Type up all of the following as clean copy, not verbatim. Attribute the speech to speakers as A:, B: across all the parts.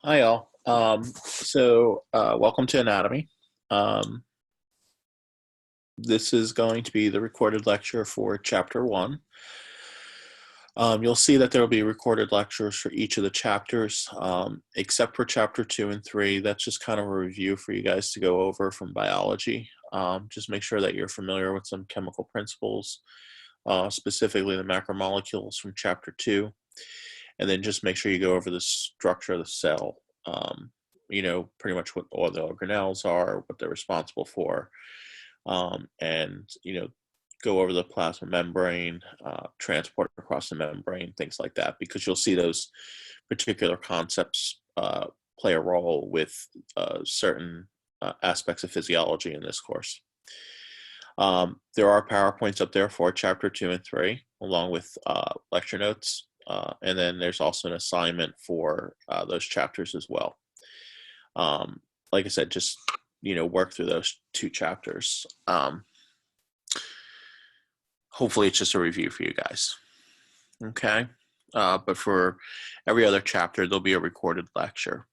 A: Hi, all. Welcome to anatomy. Um, this is going to be the recorded lecture for chapter one. You'll see that there will be recorded lectures for each of the chapters, except for chapter 2 and 3. That's just kind of a review for you guys to go over from biology. Just make sure that you're familiar with some chemical principles, specifically the macromolecules from chapter 2. And then just make sure you go over the structure of the cell. Pretty much what all the organelles are, what they're responsible for, and go over the plasma membrane, transport across the membrane, things like that, because you'll see those particular concepts play a role with certain aspects of physiology in this course. There are PowerPoints up there for chapter 2 and 3, along with lecture notes, and then there's also an assignment for those chapters as well. Like I said, just work through those two chapters. Hopefully it's just a review for you guys. Okay. But for every other chapter, there'll be a recorded lecture.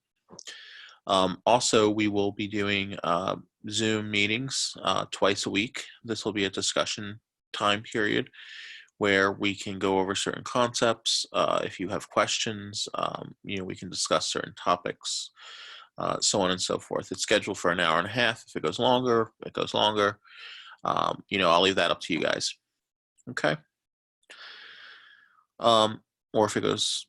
A: Also, we will be doing Zoom meetings twice a week. This will be a discussion time period where we can go over certain concepts. If you have questions, we can discuss certain topics. So on and so forth. It's scheduled for an hour and a half. If it goes longer, it goes longer. I'll leave that up to you guys. Okay. Or if it goes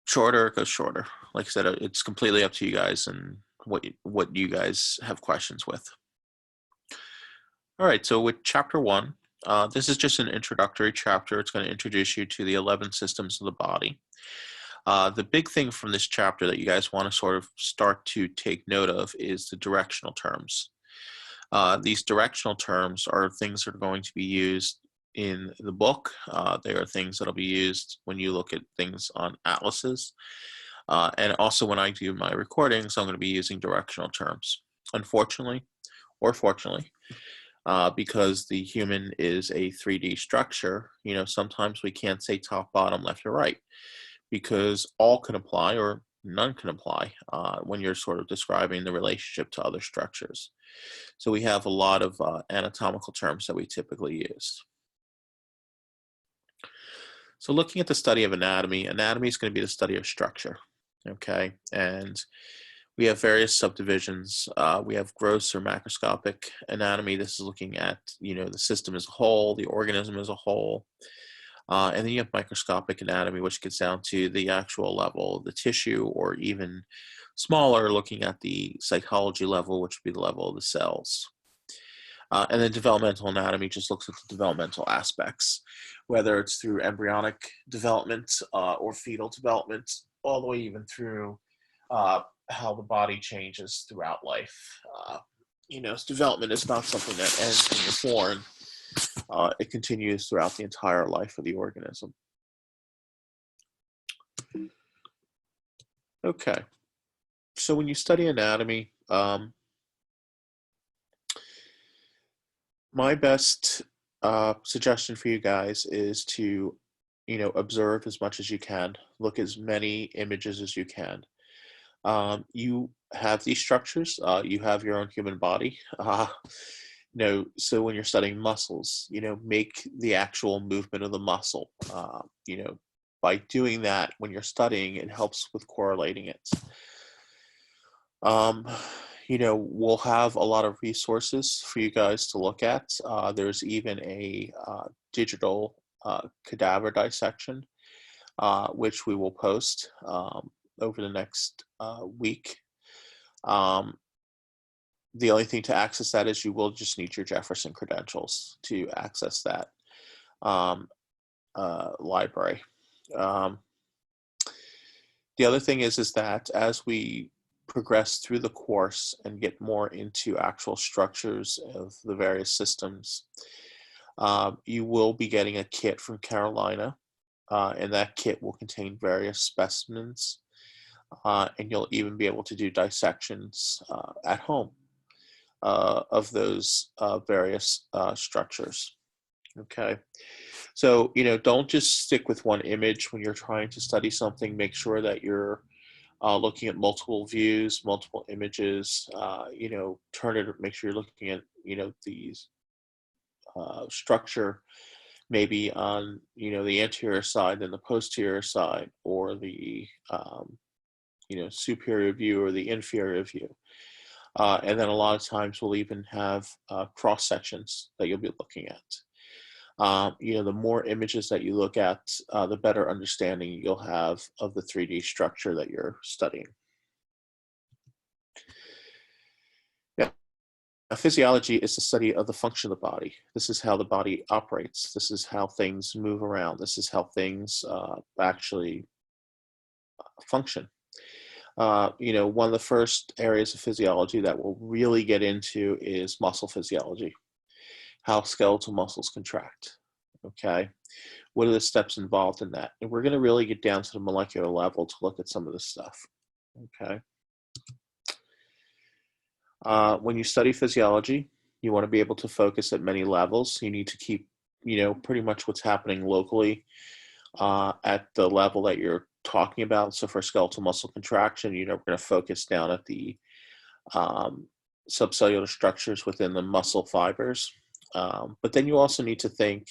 A: shorter, it goes shorter. Like I said, it's completely up to you guys and what you guys have questions with. All right. So with chapter 1, this is just an introductory chapter. It's going to introduce you to the 11 systems of the body. The big thing from this chapter that you guys want to sort of start to take note of is the directional terms. These directional terms are things that are going to be used in the book. They are things that will be used when you look at things on atlases. And also when I do my recordings, I'm going to be using directional terms. Unfortunately, or fortunately, because the human is a 3D structure, sometimes we can't say top, bottom, left, or right, because all can apply or none can apply when you're sort of describing the relationship to other structures. So we have a lot of anatomical terms that we typically use. So looking at the study of anatomy, anatomy is going to be the study of structure, okay? And we have various subdivisions. We have gross or macroscopic anatomy. This is looking at, the system as a whole, the organism as a whole. And then you have microscopic anatomy, which gets down to the actual level of the tissue, or even smaller, looking at the cytology level, which would be the level of the cells. And then developmental anatomy just looks at the developmental aspects, whether it's through embryonic development or fetal development, all the way even through how the body changes throughout life. Development is not something that ends when you're born. It continues throughout the entire life of the organism. Okay, so when you study anatomy, my best suggestion for you guys is to, observe as much as you can, look as many images as you can. You have these structures, you have your own human body. So when you're studying muscles, make the actual movement of the muscle. By doing that when you're studying, it helps with correlating it. We'll have a lot of resources for you guys to look at. There's even a digital cadaver dissection, which we will post over the next week. The only thing to access that is you will just need your Jefferson credentials to access that library. The other thing is that as we progress through the course and get more into actual structures of the various systems, you will be getting a kit from Carolina, and that kit will contain various specimens, and you'll even be able to do dissections at home of those various structures. Okay, so don't just stick with one image when you're trying to study something. Make sure that you're looking at multiple views, multiple images, you know, make sure you're looking at, you know, these structure maybe on, you know, the anterior side and the posterior side, or the, you know, superior view or the inferior view. And then a lot of times we'll even have cross sections that you'll be looking at. You know, the more images that you look at, the better understanding you'll have of the 3D structure that you're studying. Yeah. Physiology is the study of the function of the body. This is how the body operates. This is how things move around. This is how things actually function. You know, one of the first areas of physiology that we'll really get into is muscle physiology, how skeletal muscles contract, okay? What are the steps involved in that? And we're gonna really get down to the molecular level to look at some of this stuff, okay? When you study physiology, you wanna be able to focus at many levels. You need to keep, you know, pretty much what's happening locally at the level that you're talking about. So for skeletal muscle contraction, you know, we're going to focus down at the subcellular structures within the muscle fibers. But then you also need to think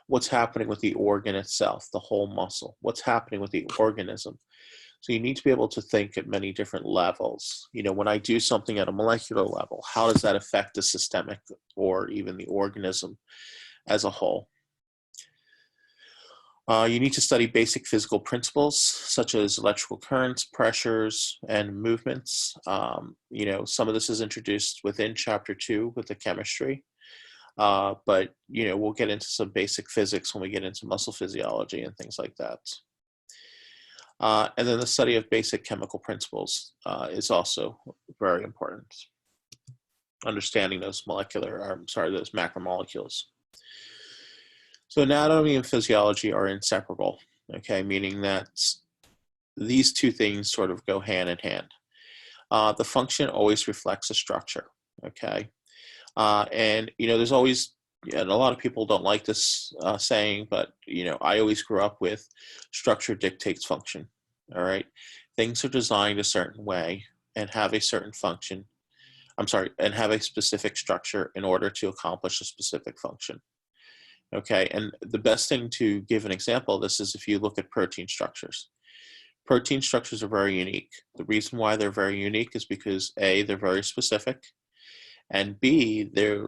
A: what's happening with the organ itself, the whole muscle, what's happening with the organism. So you need to be able to think at many different levels. You know, when I do something at a molecular level, how does that affect the systemic or even the organism as a whole? You need to study basic physical principles such as electrical currents, pressures, and movements. You know, some of this is introduced within chapter 2 with the chemistry, but you know, we'll get into some basic physics when we get into muscle physiology and things like that. And then the study of basic chemical principles is also very important. Understanding those those macromolecules. So anatomy and physiology are inseparable, okay, meaning that these two things sort of go hand in hand. The function always reflects a structure, okay? And, you know, there's always, and a lot of people don't like this saying, but, you know, I always grew up with structure dictates function, all right? Things are designed a certain way and have a certain function, and have a specific structure in order to accomplish a specific function. Okay, and the best thing to give an example of this is if you look at protein structures. Protein structures are very unique. The reason why they're very unique is because A, they're very specific, and B, they're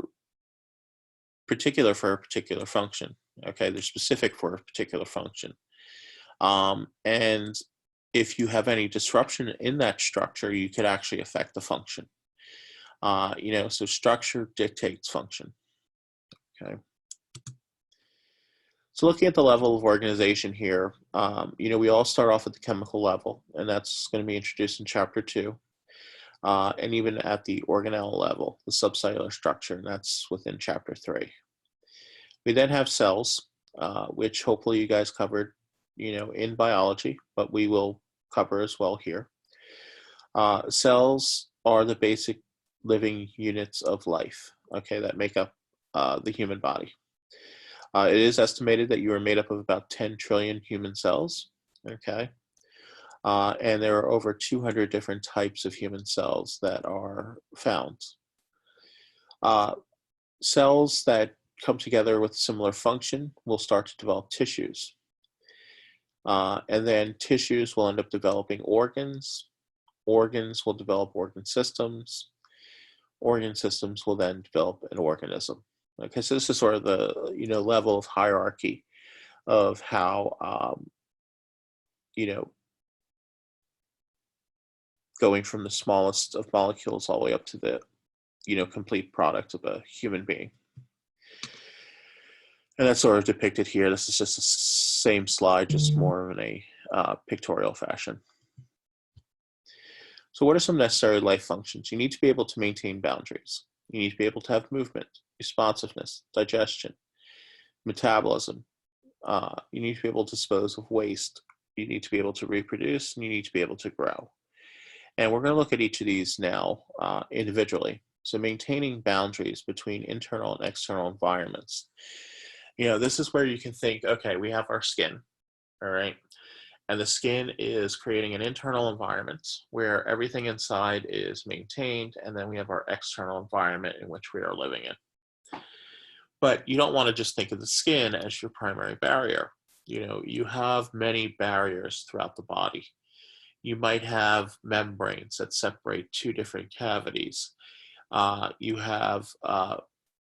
A: particular for a particular function. Okay, they're specific for a particular function. And if you have any disruption in that structure, you could actually affect the function. You know, so structure dictates function. Okay. So looking at the level of organization here, you know, we all start off at the chemical level, and that's going to be introduced in chapter 2. And even at the organelle level, the subcellular structure, and that's within chapter 3. We then have cells, which hopefully you guys covered, you know, in biology, but we will cover as well here. Cells are the basic living units of life, okay, that make up the human body. It is estimated that you are made up of about 10 trillion human cells, okay? And there are over 200 different types of human cells that are found. Cells that come together with similar function will start to develop tissues. And then tissues will end up developing organs. Organs will develop organ systems. Organ systems will then develop an organism. Okay, so this is sort of the, you know, level of hierarchy of how, you know, going from the smallest of molecules all the way up to the, you know, complete product of a human being. And that's sort of depicted here. This is just the same slide, just more in a pictorial fashion. So what are some necessary life functions? You need to be able to maintain boundaries. You need to be able to have movement, responsiveness, digestion, metabolism. You need to be able to dispose of waste. You need to be able to reproduce, and you need to be able to grow. And we're going to look at each of these now individually. So maintaining boundaries between internal and external environments. You know, this is where you can think, okay, we have our skin, all right? And the skin is creating an internal environment where everything inside is maintained, and then we have our external environment in which we are living in. But you don't want to just think of the skin as your primary barrier. You have many barriers throughout the body. You might have membranes that separate two different cavities. You have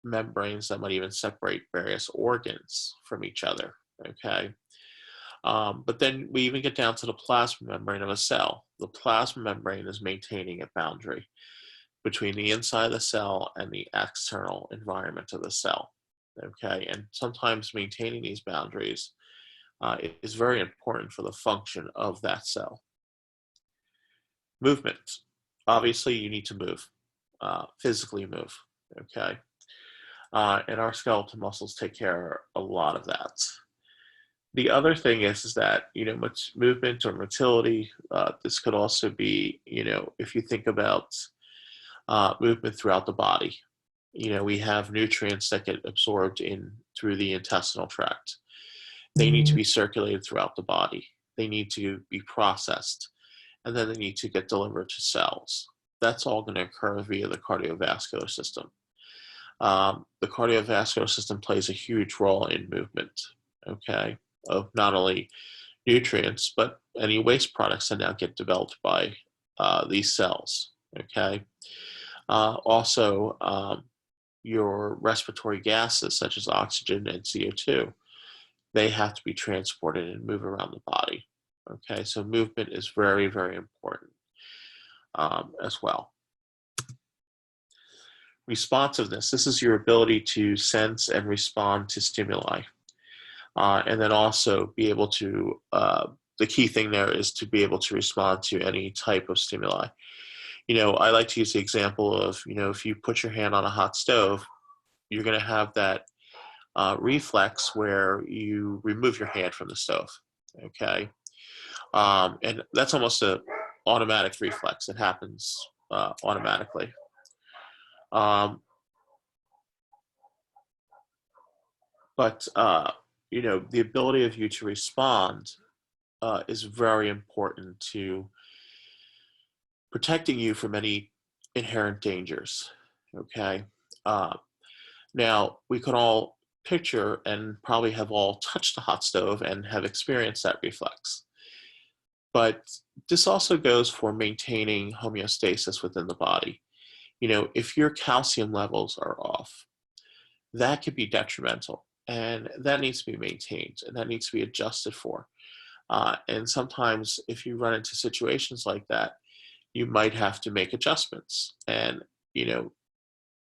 A: membranes that might even separate various organs from each other, okay? But then we even get down to the plasma membrane of a cell. The plasma membrane is maintaining a boundary between the inside of the cell and the external environment of the cell, okay? And sometimes maintaining these boundaries is very important for the function of that cell. Movement. Obviously, you need to move, physically move, okay? And our skeletal muscles take care of a lot of that. The other thing is that, much movement or motility, this could also be, if you think about movement throughout the body, we have nutrients that get absorbed in through the intestinal tract. They need to be circulated throughout the body. They need to be processed, and then they need to get delivered to cells. That's all going to occur via the cardiovascular system. The cardiovascular system plays a huge role in movement, okay, of not only nutrients, but any waste products that now get developed by these cells, okay. Also, your respiratory gases, such as oxygen and CO2, they have to be transported and move around the body, okay. So movement is very, very important as well. Responsiveness. This is your ability to sense and respond to stimuli. And then also be able to, the key thing there is to be able to respond to any type of stimuli. I like to use the example of, if you put your hand on a hot stove, you're going to have that reflex where you remove your hand from the stove, okay? And that's almost an automatic reflex. It happens automatically. But the ability of you to respond is very important to protecting you from any inherent dangers, okay? Now, we could all picture and probably have all touched a hot stove and have experienced that reflex. But this also goes for maintaining homeostasis within the body. If your calcium levels are off, that could be detrimental, and that needs to be maintained, and that needs to be adjusted for. And sometimes if you run into situations like that, you might have to make adjustments. And,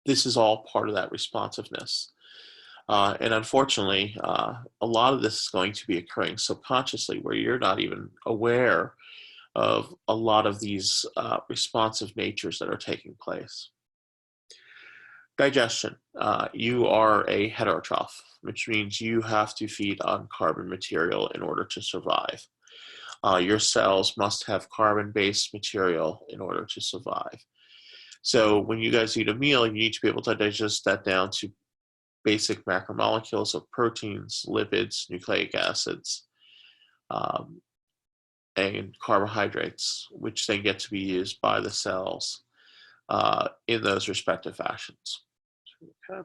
A: this is all part of that responsiveness. And unfortunately, a lot of this is going to be occurring subconsciously, where you're not even aware of a lot of these responsive natures that are taking place. Digestion. You are a heterotroph, which means you have to feed on carbon material in order to survive. Your cells must have carbon-based material in order to survive. So when you guys eat a meal, you need to be able to digest that down to basic macromolecules of proteins, lipids, nucleic acids, and carbohydrates, which then get to be used by the cells in those respective fashions. Okay.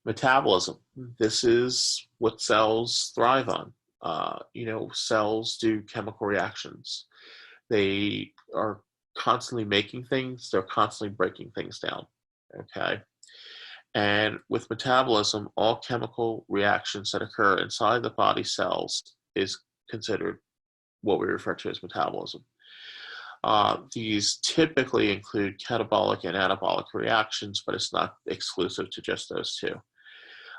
A: Metabolism. This is what cells thrive on. Cells do chemical reactions. They are constantly making things, they're constantly breaking things down, okay? And with metabolism, all chemical reactions that occur inside the body cells is considered what we refer to as metabolism. These typically include catabolic and anabolic reactions, but it's not exclusive to just those two.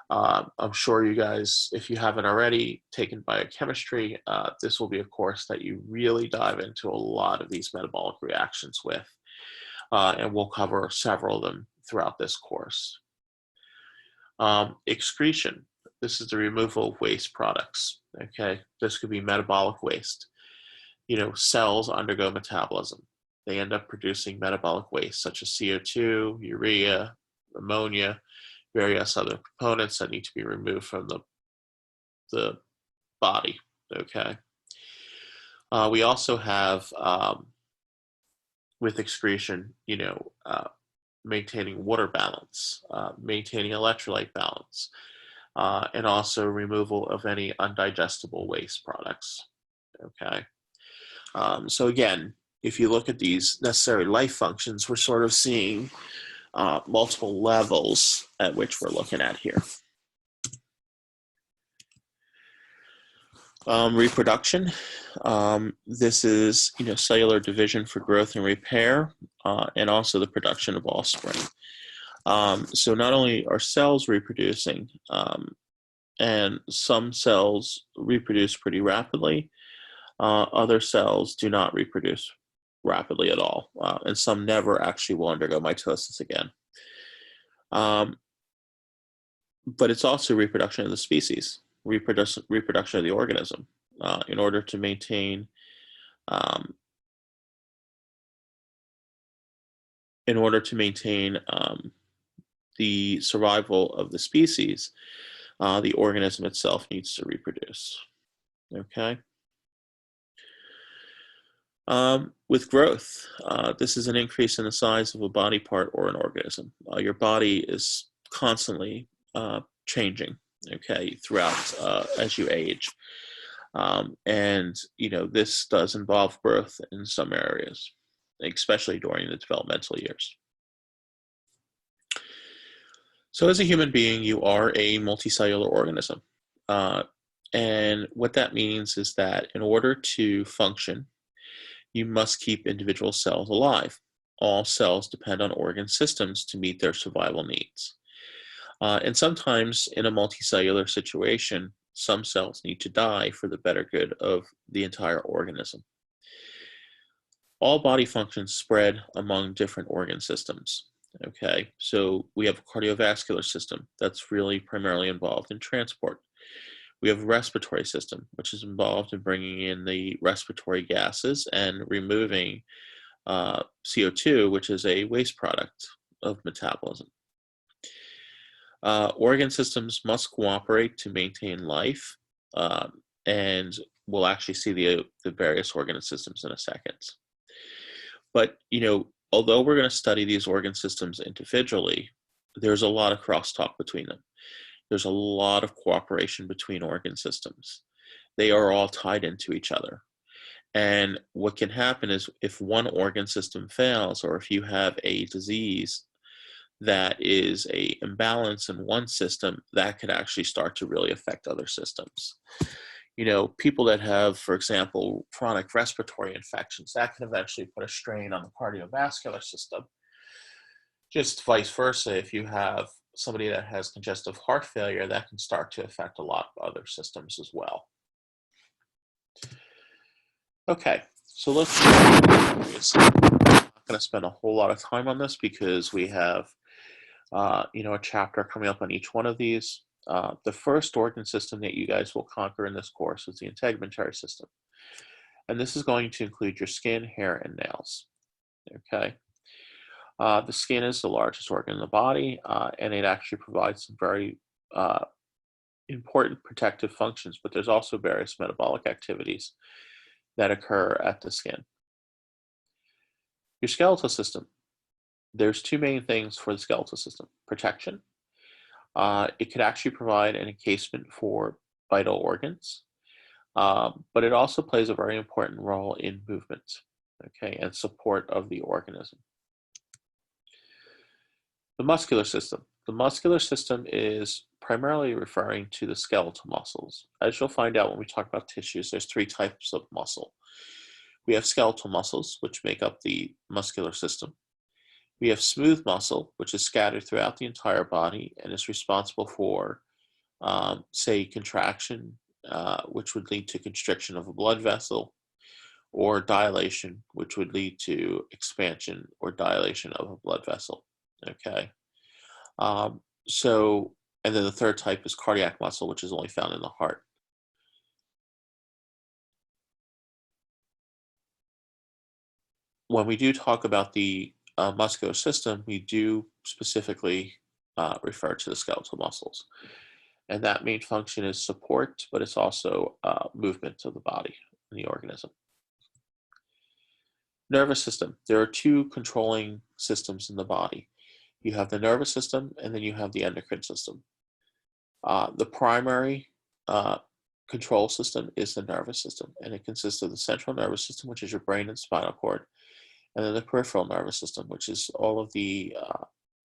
A: I'm sure you guys, if you haven't already taken biochemistry, this will be a course that you really dive into a lot of these metabolic reactions with, and we'll cover several of them throughout this course. Excretion. This is the removal of waste products, okay? This could be metabolic waste. Cells undergo metabolism. They end up producing metabolic waste, such as CO2, urea, ammonia, various other components that need to be removed from the body, okay? We also have, with excretion, maintaining water balance, maintaining electrolyte balance, and also removal of any undigestible waste products, okay? So again, if you look at these necessary life functions, we're sort of seeing multiple levels at which we're looking at here. Reproduction. This is, cellular division for growth and repair, and also the production of offspring. So not only are cells reproducing, and some cells reproduce pretty rapidly, other cells do not reproduce rapidly at all, and some never actually will undergo mitosis again. But it's also reproduction of the species, reproduction of the organism, in order to maintain the survival of the species. The organism itself needs to reproduce. Okay. With growth, this is an increase in the size of a body part or an organism. Your body is constantly changing, okay, throughout as you age. And, this does involve growth in some areas, especially during the developmental years. So as a human being, you are a multicellular organism. And what that means is that in order to function, you must keep individual cells alive. All cells depend on organ systems to meet their survival needs. And sometimes in a multicellular situation, some cells need to die for the better good of the entire organism. All body functions spread among different organ systems. Okay, so we have a cardiovascular system that's really primarily involved in transport. We have a respiratory system, which is involved in bringing in the respiratory gases and removing CO2, which is a waste product of metabolism. Organ systems must cooperate to maintain life, and we'll actually see the various organ systems in a second. But, although we're going to study these organ systems individually, there's a lot of crosstalk between them. There's a lot of cooperation between organ systems. They are all tied into each other. And what can happen is if one organ system fails, or if you have a disease that is an imbalance in one system, that could actually start to really affect other systems. People that have, for example, chronic respiratory infections, that can eventually put a strain on the cardiovascular system. Just vice versa, if you have somebody that has congestive heart failure, that can start to affect a lot of other systems as well. Okay, so let's I'm not going to spend a whole lot of time on this because we have a chapter coming up on each one of these. The first organ system that you guys will conquer in this course is the integumentary system. And this is going to include your skin, hair, and nails. Okay. The skin is the largest organ in the body, and it actually provides some very important protective functions, but there's also various metabolic activities that occur at the skin. Your skeletal system. There's two main things for the skeletal system. Protection. It could actually provide an encasement for vital organs, but it also plays a very important role in movement, okay, and support of the organism. The muscular system. The muscular system is primarily referring to the skeletal muscles. As you'll find out when we talk about tissues, there's three types of muscle. We have skeletal muscles, which make up the muscular system. We have smooth muscle, which is scattered throughout the entire body and is responsible for, say, contraction, which would lead to constriction of a blood vessel, or dilation, which would lead to expansion or dilation of a blood vessel. Okay. And then the third type is cardiac muscle, which is only found in the heart. When we do talk about the muscular system, we do specifically refer to the skeletal muscles. And that main function is support, but it's also movement of the body and the organism. Nervous system. There are two controlling systems in the body. You have the nervous system, and then you have the endocrine system. The primary control system is the nervous system, and it consists of the central nervous system, which is your brain and spinal cord, and then the peripheral nervous system, which is all of the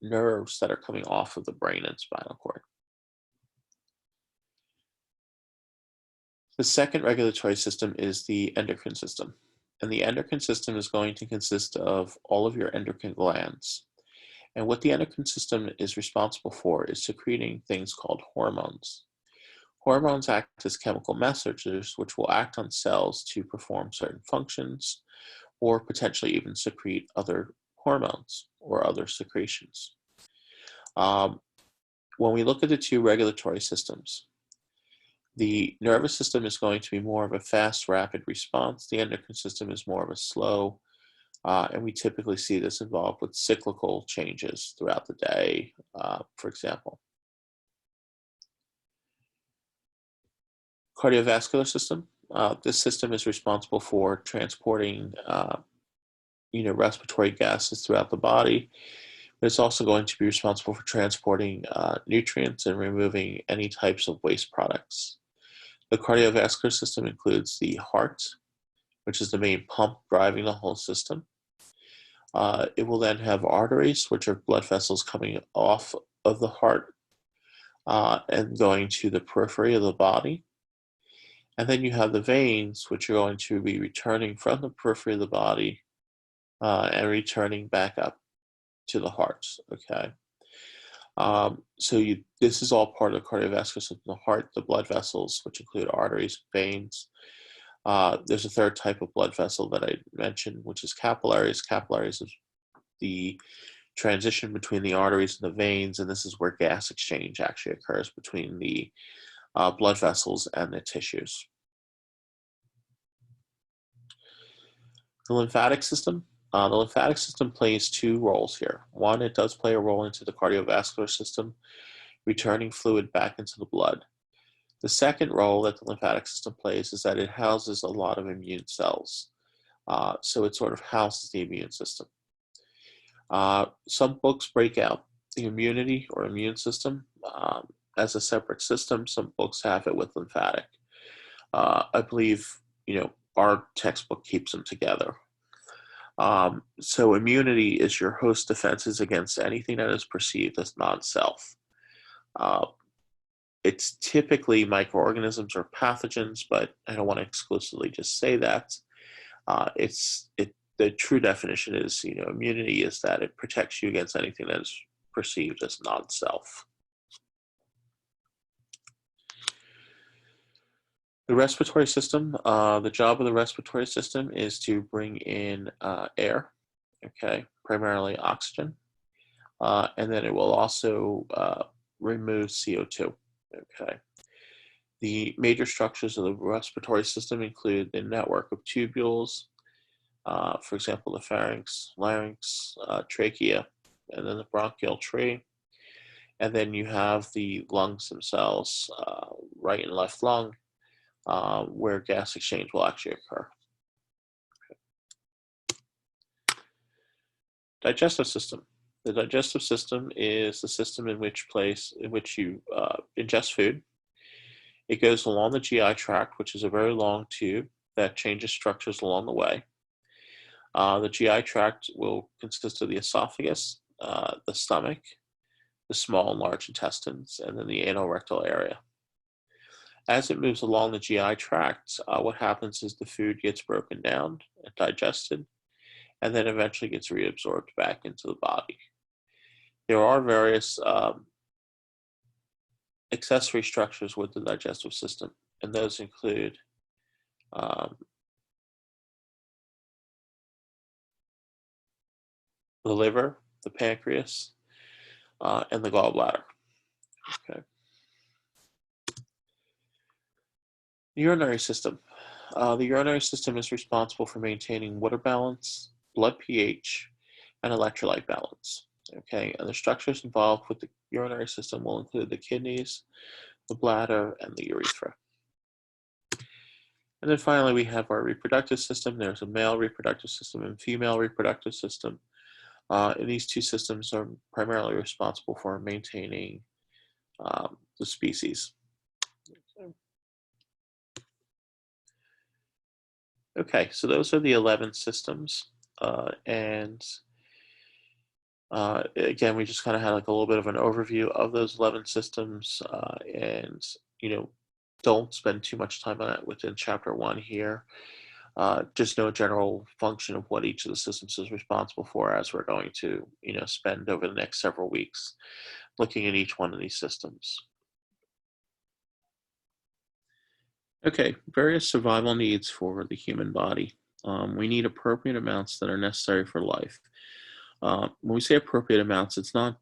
A: nerves that are coming off of the brain and spinal cord. The second regulatory system is the endocrine system. And the endocrine system is going to consist of all of your endocrine glands. And what the endocrine system is responsible for is secreting things called hormones. Hormones act as chemical messengers, which will act on cells to perform certain functions or potentially even secrete other hormones or other secretions. When we look at the two regulatory systems, the nervous system is going to be more of a fast, rapid response. The endocrine system is more of a slow, and we typically see this involved with cyclical changes throughout the day, for example. Cardiovascular system. This system is responsible for transporting respiratory gases throughout the body. But it's also going to be responsible for transporting nutrients and removing any types of waste products. The cardiovascular system includes the heart, which is the main pump driving the whole system. It will then have arteries, which are blood vessels coming off of the heart and going to the periphery of the body. And then you have the veins, which are going to be returning from the periphery of the body and returning back up to the heart, okay? This is all part of the cardiovascular system: the heart, the blood vessels, which include arteries, veins. There's a third type of blood vessel that I mentioned, which is capillaries. Capillaries is the transition between the arteries and the veins, and this is where gas exchange actually occurs between the blood vessels and the tissues. The lymphatic system. The lymphatic system plays two roles here. One, it does play a role into the cardiovascular system, returning fluid back into the blood. The second role that the lymphatic system plays is that it houses a lot of immune cells. So it sort of houses the immune system. Some books break out the immunity or immune system as a separate system. Some books have it with lymphatic. I believe, our textbook keeps them together. So immunity is your host defenses against anything that is perceived as non-self. It's typically microorganisms or pathogens, but I don't want to exclusively just say that. The true definition is, immunity is that it protects you against anything that is perceived as non-self. The respiratory system, the job of the respiratory system is to bring in air, okay, primarily oxygen, and then it will also remove CO2, okay. The major structures of the respiratory system include the network of tubules, for example, the pharynx, larynx, trachea, and then the bronchial tree. And then you have the lungs themselves, right and left lung, where gas exchange will actually occur. Okay. Digestive system. The digestive system is the system in which you ingest food. It goes along the GI tract, which is a very long tube that changes structures along the way. The GI tract will consist of the esophagus, the stomach, the small and large intestines, and then the anorectal area. As it moves along the GI tract, what happens is the food gets broken down and digested, and then eventually gets reabsorbed back into the body. There are various accessory structures with the digestive system, and those include the liver, the pancreas, and the gallbladder. Okay. The urinary system. The urinary system is responsible for maintaining water balance, blood pH, and electrolyte balance. Okay, and the structures involved with the urinary system will include the kidneys, the bladder, and the urethra. And then finally, we have our reproductive system. There's a male reproductive system and female reproductive system. And these two systems are primarily responsible for maintaining the species. Okay, so those are the 11 systems. Again, we just kind of had like a little bit of an overview of those 11 systems, and don't spend too much time on it within chapter 1 here. Just know a general function of what each of the systems is responsible for, as we're going to spend over the next several weeks looking at each one of these systems. Okay, various survival needs for the human body. We need appropriate amounts that are necessary for life. When we say appropriate amounts, it's not,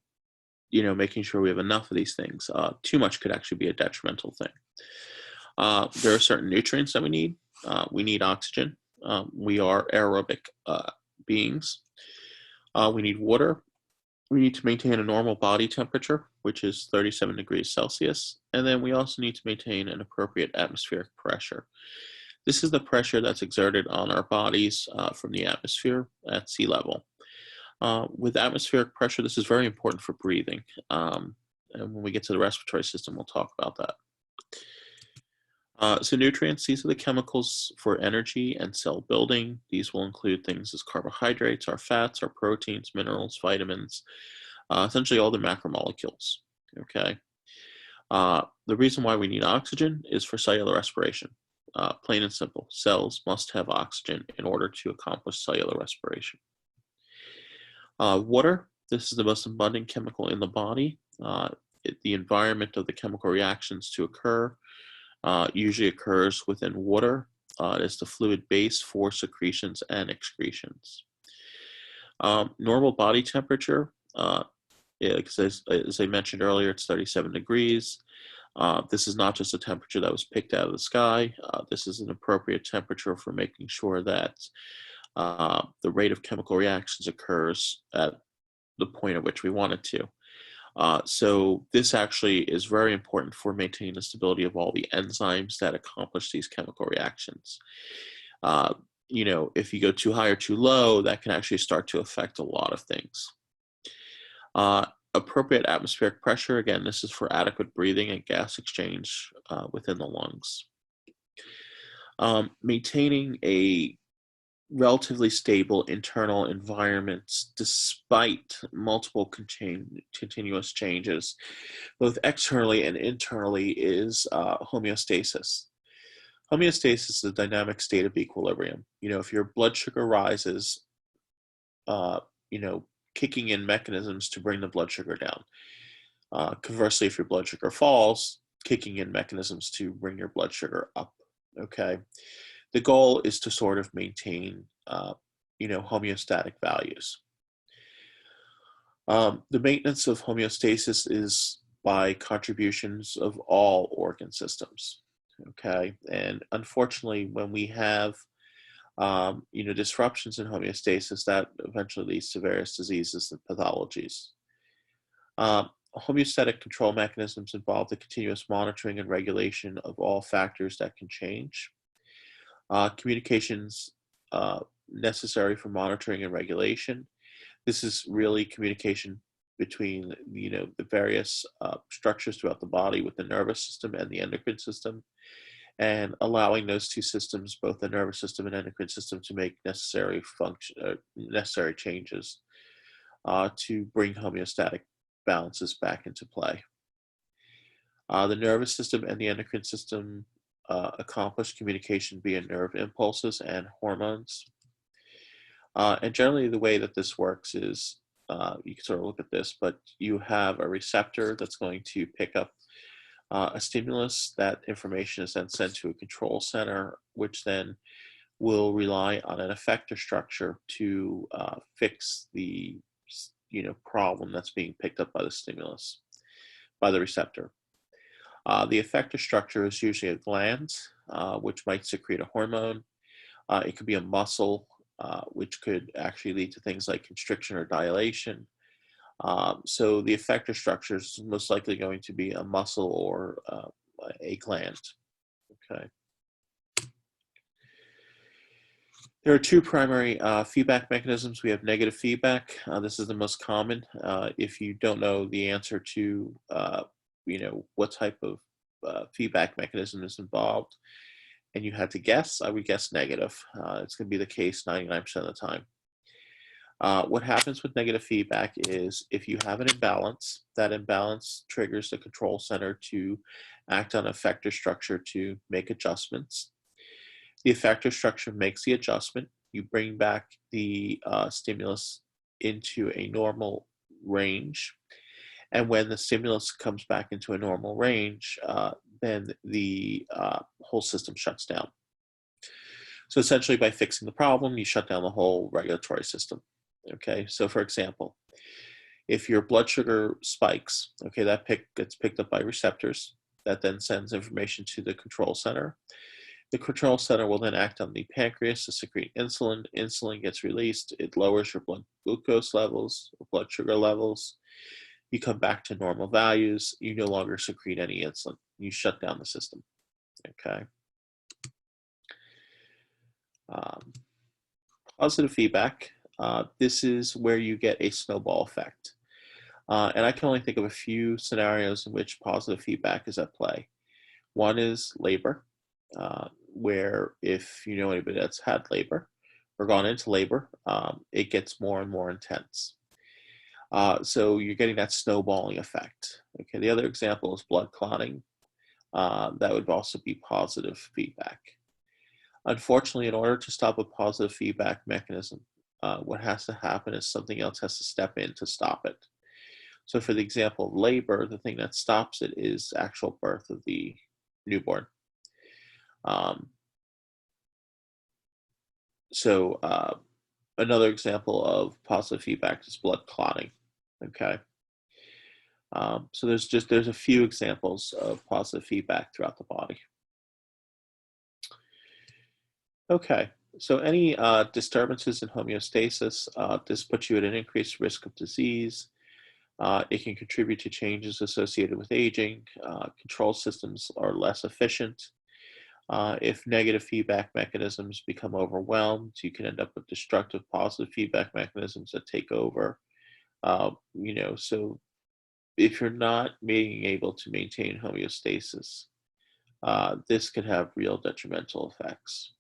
A: making sure we have enough of these things. Too much could actually be a detrimental thing. There are certain nutrients that we need. We need oxygen. We are aerobic beings. We need water. We need to maintain a normal body temperature, which is 37 degrees Celsius. And then we also need to maintain an appropriate atmospheric pressure. This is the pressure that's exerted on our bodies from the atmosphere at sea level. With atmospheric pressure, this is very important for breathing. And when we get to the respiratory system, we'll talk about that. So nutrients, these are the chemicals for energy and cell building. These will include things as carbohydrates, our fats, our proteins, minerals, vitamins, essentially all the macromolecules, okay? The reason why we need oxygen is for cellular respiration. Plain and simple, cells must have oxygen in order to accomplish cellular respiration. Water, this is the most abundant chemical in the body. The environment of the chemical reactions to occur usually occurs within water. It is the fluid base for secretions and excretions. Normal body temperature, as I mentioned earlier, it's 37 degrees. This is not just a temperature that was picked out of the sky. This is an appropriate temperature for making sure that the rate of chemical reactions occurs at the point at which we want it to. So this actually is very important for maintaining the stability of all the enzymes that accomplish these chemical reactions. If you go too high or too low, that can actually start to affect a lot of things. Appropriate atmospheric pressure, again, this is for adequate breathing and gas exchange within the lungs. Maintaining a relatively stable internal environments despite multiple continuous changes, both externally and internally, is homeostasis. Homeostasis is a dynamic state of equilibrium. If your blood sugar rises, kicking in mechanisms to bring the blood sugar down. Conversely, if your blood sugar falls, kicking in mechanisms to bring your blood sugar up, okay? The goal is to sort of maintain, homeostatic values. The maintenance of homeostasis is by contributions of all organ systems, okay? And unfortunately, when we have, disruptions in homeostasis, that eventually leads to various diseases and pathologies. Homeostatic control mechanisms involve the continuous monitoring and regulation of all factors that can change. Communications necessary for monitoring and regulation. This is really communication between the various structures throughout the body with the nervous system and the endocrine system, and allowing those two systems, both the nervous system and endocrine system, to make necessary changes to bring homeostatic balances back into play. The nervous system and the endocrine system accomplish communication via nerve impulses and hormones. And generally the way that this works is, you can sort of look at this, but you have a receptor that's going to pick up a stimulus. That information is then sent to a control center, which then will rely on an effector structure to fix the problem that's being picked up by the stimulus, by the receptor. The effector structure is usually a gland, which might secrete a hormone. It could be a muscle, which could actually lead to things like constriction or dilation. So the effector structure is most likely going to be a muscle or a gland. Okay. There are two primary feedback mechanisms. We have negative feedback. This is the most common. If you don't know the answer to, what type of feedback mechanism is involved, and you had to guess, I would guess negative. It's going to be the case 99% of the time. What happens with negative feedback is if you have an imbalance, that imbalance triggers the control center to act on effector structure to make adjustments. The effector structure makes the adjustment. You bring back the stimulus into a normal range. And when the stimulus comes back into a normal range, then the whole system shuts down. So essentially by fixing the problem, you shut down the whole regulatory system. Okay, so for example, if your blood sugar spikes, okay, that gets picked up by receptors that then sends information to the control center. The control center will then act on the pancreas to secrete insulin. Insulin gets released. It lowers your blood glucose levels, or blood sugar levels. You come back to normal values. You no longer secrete any insulin. You shut down the system. Okay. Positive feedback. This is where you get a snowball effect. And I can only think of a few scenarios in which positive feedback is at play. One is labor. Where if you know anybody that's had labor or gone into labor, it gets more and more intense. So you're getting that snowballing effect. Okay, the other example is blood clotting. That would also be positive feedback. Unfortunately, in order to stop a positive feedback mechanism, what has to happen is something else has to step in to stop it. So for the example of labor, the thing that stops it is actual birth of the newborn. Another example of positive feedback is blood clotting. Okay. So there's a few examples of positive feedback throughout the body. Okay. So any disturbances in homeostasis, this puts you at an increased risk of disease. It can contribute to changes associated with aging. Control systems are less efficient. If negative feedback mechanisms become overwhelmed, you can end up with destructive positive feedback mechanisms that take over. So if you're not being able to maintain homeostasis, this can have real detrimental effects.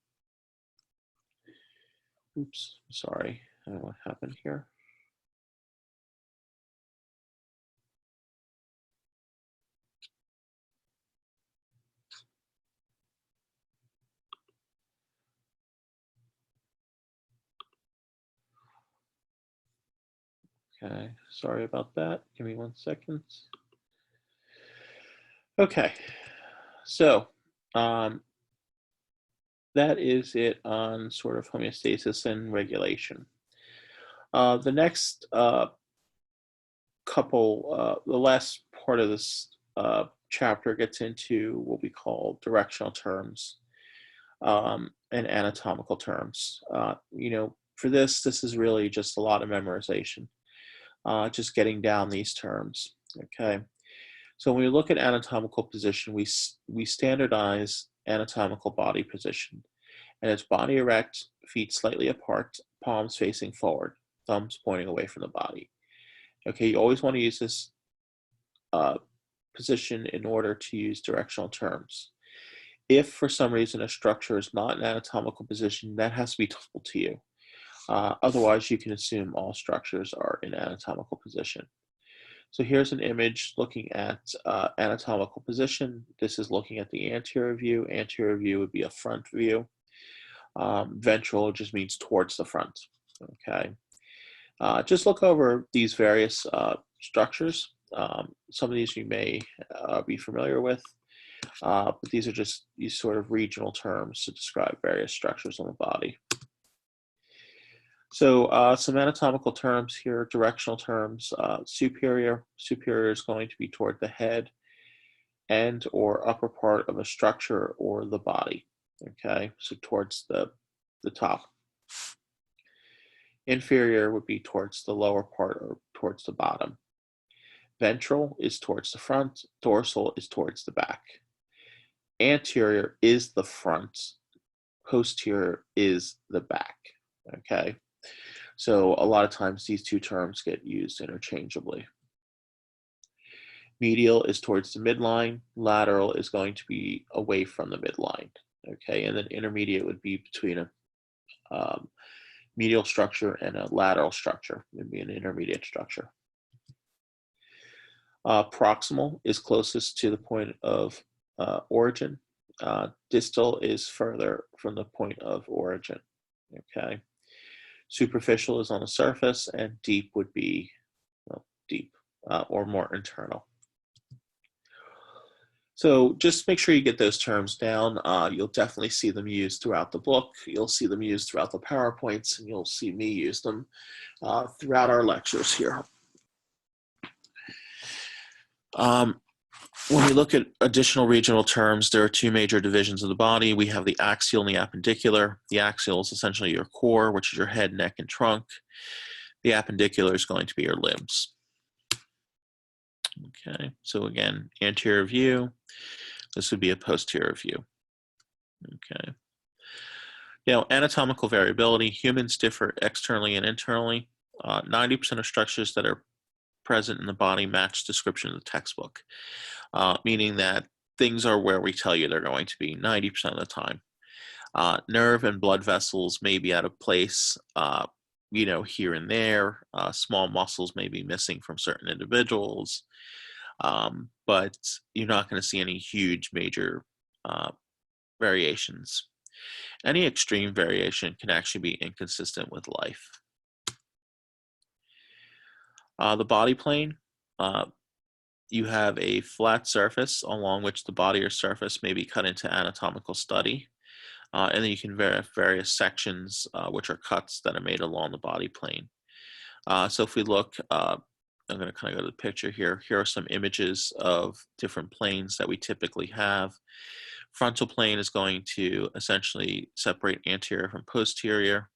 A: Oops, sorry, I don't know what happened here. Okay, sorry about that. Give me 1 second. Okay, so that is it on sort of homeostasis and regulation. The next the last part of this chapter gets into what we call directional terms and anatomical terms. For this is really just a lot of memorization, just getting down these terms. Okay, so when we look at anatomical position, we standardize anatomical body position, and it's body erect, feet slightly apart, palms facing forward, thumbs pointing away from the body. Okay, you always want to use this position in order to use directional terms. If for some reason a structure is not an anatomical position, that has to be told to you. Otherwise, you can assume all structures are in anatomical position. So here's an image looking at anatomical position. This is looking at the anterior view. Anterior view would be a front view. Ventral just means towards the front. Okay. Just look over these various structures. Some of these you may be familiar with, but these are just these sort of regional terms to describe various structures on the body. So some anatomical terms here, directional terms. Superior is going to be toward the head and or upper part of a structure or the body. Okay, so towards the top. Inferior would be towards the lower part or towards the bottom. Ventral is towards the front, dorsal is towards the back. Anterior is the front, posterior is the back, okay? So a lot of times these two terms get used interchangeably. Medial is towards the midline, lateral is going to be away from the midline, okay? And then intermediate would be between a medial structure and a lateral structure. It would be an intermediate structure. Proximal is closest to the point of origin. Distal is further from the point of origin, okay? Superficial is on the surface, and deep would be, well, deep or more internal. So just make sure you get those terms down. You'll definitely see them used throughout the book. You'll see them used throughout the PowerPoints, and you'll see me use them throughout our lectures here. When we look at additional regional terms, there are two major divisions of the body. We have the axial and the appendicular. The axial is essentially your core, which is your head, neck, and trunk. The appendicular is going to be your limbs. Okay, so again, anterior view. This would be a posterior view. Okay. Now, anatomical variability. Humans differ externally and internally. 90% of structures that are present in the body match description of the textbook, meaning that things are where we tell you they're going to be 90% of the time. Nerve and blood vessels may be out of place, here and there. Small muscles may be missing from certain individuals, but you're not going to see any huge major variations. Any extreme variation can actually be inconsistent with life. The body plane, you have a flat surface along which the body or surface may be cut into anatomical study. And then you can have various sections, which are cuts that are made along the body plane. So if we look, I'm going to kind of go to the picture here. Here are some images of different planes that we typically have. Frontal plane is going to essentially separate anterior from posterior.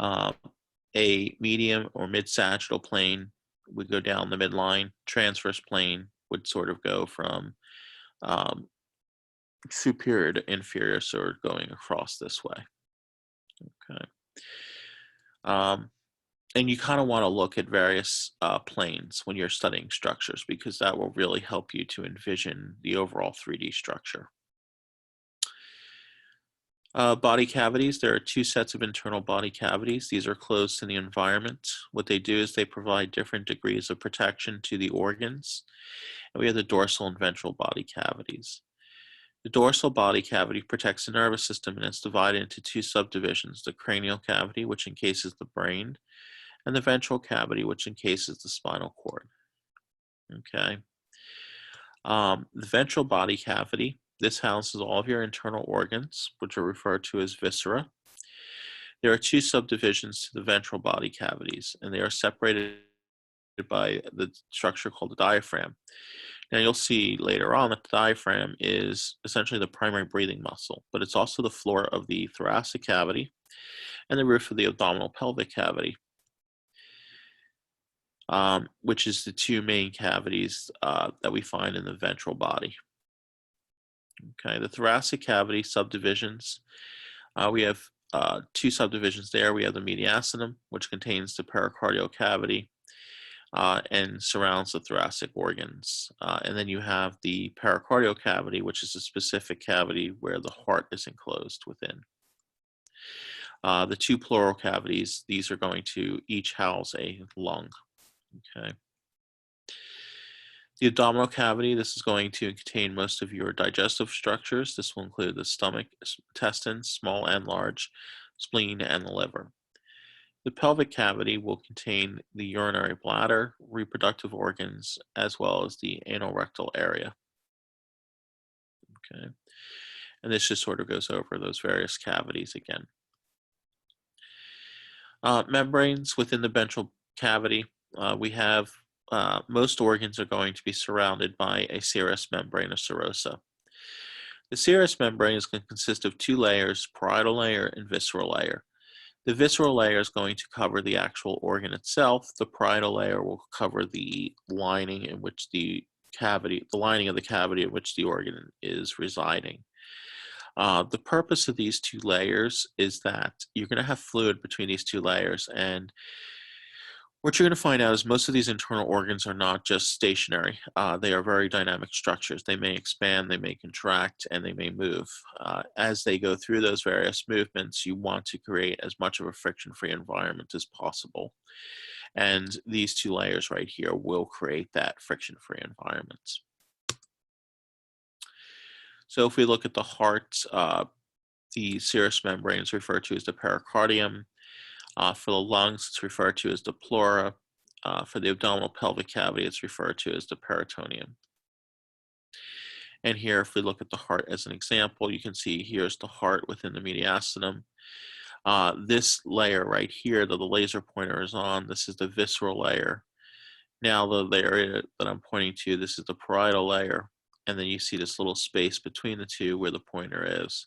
A: A medium or mid-sagittal plane would go down the midline. Transverse plane would sort of go from superior to inferior, so going across this way. Okay. And you kind of want to look at various planes when you're studying structures, because that will really help you to envision the overall 3D structure. Body cavities. There are two sets of internal body cavities. These are closed to the environment. What they do is they provide different degrees of protection to the organs. And we have the dorsal and ventral body cavities. The dorsal body cavity protects the nervous system, and it's divided into two subdivisions: the cranial cavity, which encases the brain, and the ventral cavity, which encases the spinal cord. Okay. The ventral body cavity, this houses all of your internal organs, which are referred to as viscera. There are two subdivisions to the ventral body cavities, and they are separated by the structure called the diaphragm. Now you'll see later on that the diaphragm is essentially the primary breathing muscle, but it's also the floor of the thoracic cavity and the roof of the abdominal pelvic cavity, which is the two main cavities that we find in the ventral body. Okay, the thoracic cavity subdivisions, we have two subdivisions there. We have the mediastinum, which contains the pericardial cavity and surrounds the thoracic organs. And then you have the pericardial cavity, which is a specific cavity where the heart is enclosed within. The two pleural cavities, these are going to each house a lung. Okay. The abdominal cavity, this is going to contain most of your digestive structures. This will include the stomach, intestines, small and large, spleen, and the liver. The pelvic cavity will contain the urinary bladder, reproductive organs, as well as the anorectal area. Okay. And this just sort of goes over those various cavities again. Membranes within the ventral cavity, we have most organs are going to be surrounded by a serous membrane, a serosa. The serous membrane is going to consist of two layers, parietal layer and visceral layer. The visceral layer is going to cover the actual organ itself. The parietal layer will cover the lining in which the lining of the cavity in which the organ is residing. The purpose of these two layers is that you're going to have fluid between these two layers, and what you're going to find out is most of these internal organs are not just stationary. They are very dynamic structures. They may expand, they may contract, and they may move. As they go through those various movements, you want to create as much of a friction-free environment as possible. And these two layers right here will create that friction-free environment. So if we look at the heart, the serous membrane is referred to as the pericardium. For the lungs, it's referred to as the pleura. For the abdominal pelvic cavity, it's referred to as the peritoneum. And here, if we look at the heart as an example, you can see here's the heart within the mediastinum. This layer right here that the laser pointer is on, this is the visceral layer. Now the layer that I'm pointing to, this is the parietal layer. And then you see this little space between the two where the pointer is.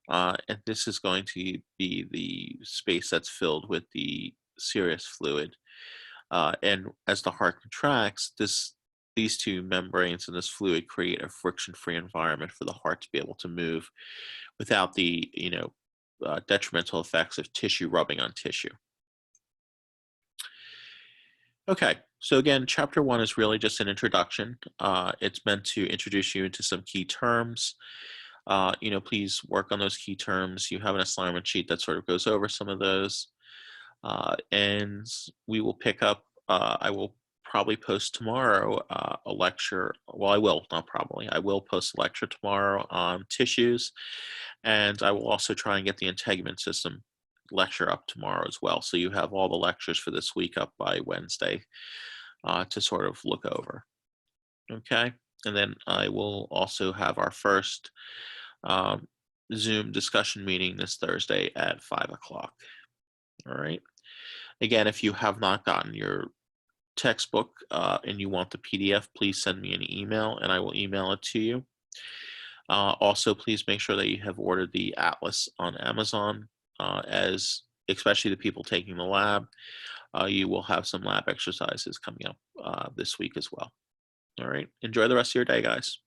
A: And this is going to be the space that's filled with the serous fluid. And as the heart contracts, these two membranes and this fluid create a friction-free environment for the heart to be able to move without the detrimental effects of tissue rubbing on tissue. Okay, so again, chapter 1 is really just an introduction. It's meant to introduce you into some key terms. Please work on those key terms. You have an assignment sheet that sort of goes over some of those. And we will pick up, I will probably post tomorrow a lecture. Well, I will, not probably. I will post a lecture tomorrow on tissues. And I will also try and get the integument system lecture up tomorrow as well. So you have all the lectures for this week up by Wednesday to sort of look over. Okay. And then I will also have our first Zoom discussion meeting this Thursday at 5 o'clock. All right. Again, if you have not gotten your textbook and you want the PDF, please send me an email and I will email it to you. Also, please make sure that you have ordered the atlas on Amazon, as especially the people taking the lab. You will have some lab exercises coming up this week as well. All right. Enjoy the rest of your day, guys.